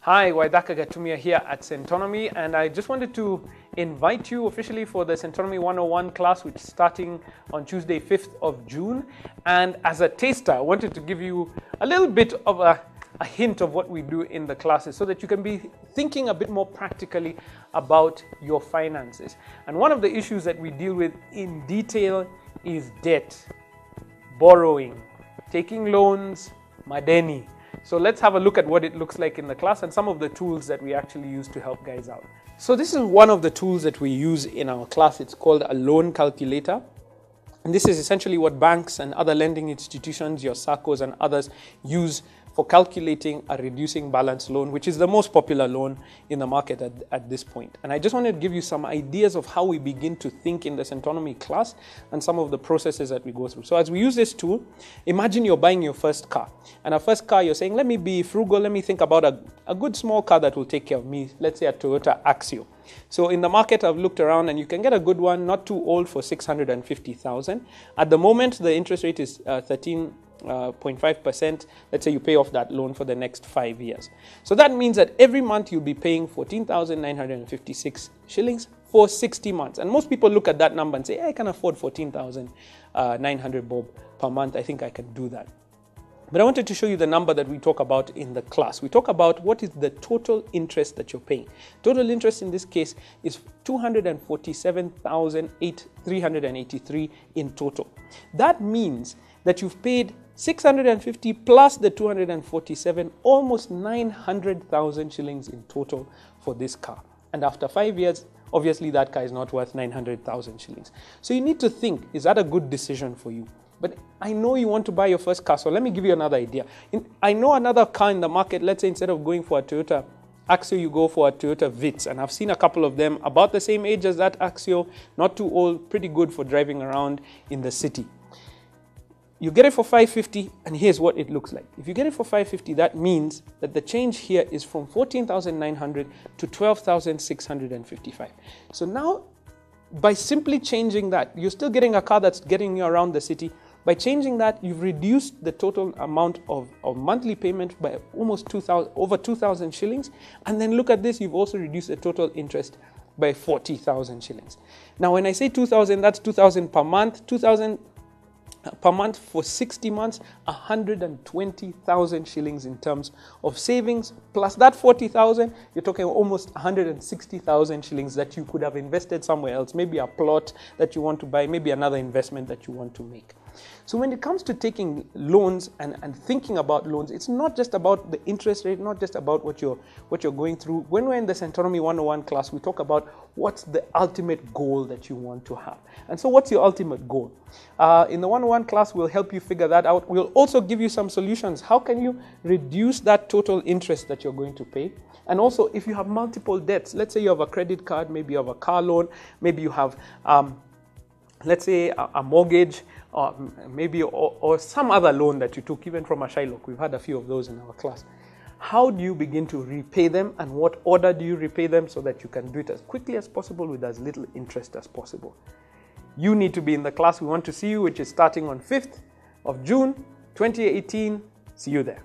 Hi, Waithaka Gatumia here at Centonomy, and I just wanted to invite you officially for the Centonomy 101 class, which is starting on Tuesday, 5th of June. And as a taster, I wanted to give you a little bit of a hint of what we do in the classes so that you can be thinking a bit more practically about your finances. And one of the issues that we deal with in detail is debt, borrowing, taking loans, madeni. So let's have a look at what it looks like in the class and some of the tools that we actually use to help guys out. So this is one of the tools that we use in our class. It's called a loan calculator. And this is essentially what banks and other lending institutions, your SACCOs and others, use for calculating a reducing balance loan, which is the most popular loan in the market at this point. And I just wanted to give you some ideas of how we begin to think in the Centonomy class and some of the processes that we go through. So as we use this tool, imagine you're buying your first car. And a first car, you're saying, let me be frugal, let me think about a good small car that will take care of me, let's say a Toyota Axio. So in the market, I've looked around and you can get a good one, not too old, for 650,000. At the moment, the interest rate is 13.5%. Let's say you pay off that loan for the next 5 years. So that means that every month you'll be paying 14,956 shillings for 60 months. And most people look at that number and say, hey, I can afford 14,900 bob per month. I think I can do that. But I wanted to show you the number that we talk about in the class. We talk about what is the total interest that you're paying. Total interest in this case is 247,383 in total. That means that you've paid 650 plus the 247, almost 900,000 shillings in total for this car. And after 5 years, obviously that car is not worth 900,000 shillings. So you need to think, is that a good decision for you? But I know you want to buy your first car, so let me give you another idea. I know another car in the market. Let's say instead of going for a Toyota Axio, you go for a Toyota Vitz. And I've seen a couple of them about the same age as that Axio, not too old, pretty good for driving around in the city. You get it for 550, and here's what it looks like. If you get it for 550, that means that the change here is from 14,900 to 12,655. So now, by simply changing that, you're still getting a car that's getting you around the city. By changing that, you've reduced the total amount of monthly payment by almost over 2,000 shillings. And then look at this, you've also reduced the total interest by 40,000 shillings. Now, when I say 2,000, that's 2,000 per month. 2,000 per month for 60 months, 120,000 shillings in terms of savings. Plus that 40,000, you're talking almost 160,000 shillings that you could have invested somewhere else. Maybe a plot that you want to buy, maybe another investment that you want to make. So when it comes to taking loans and thinking about loans, it's not just about the interest rate, not just about what you're going through. When we're in the Centonomy 101 class, we talk about what's the ultimate goal that you want to have. And so what's your ultimate goal? In the 101 class, we'll help you figure that out. We'll also give you some solutions. How can you reduce that total interest that you're going to pay? And also, if you have multiple debts, let's say you have a credit card, maybe you have a car loan, maybe you have, let's say, a mortgage, or maybe or some other loan that you took, even from a Shylock. We've had a few of those in our class. How do you begin to repay them, and what order do you repay them so that you can do it as quickly as possible with as little interest as possible? You need to be in the class. We want to see you, which is starting on 5th of June, 2018. See you there.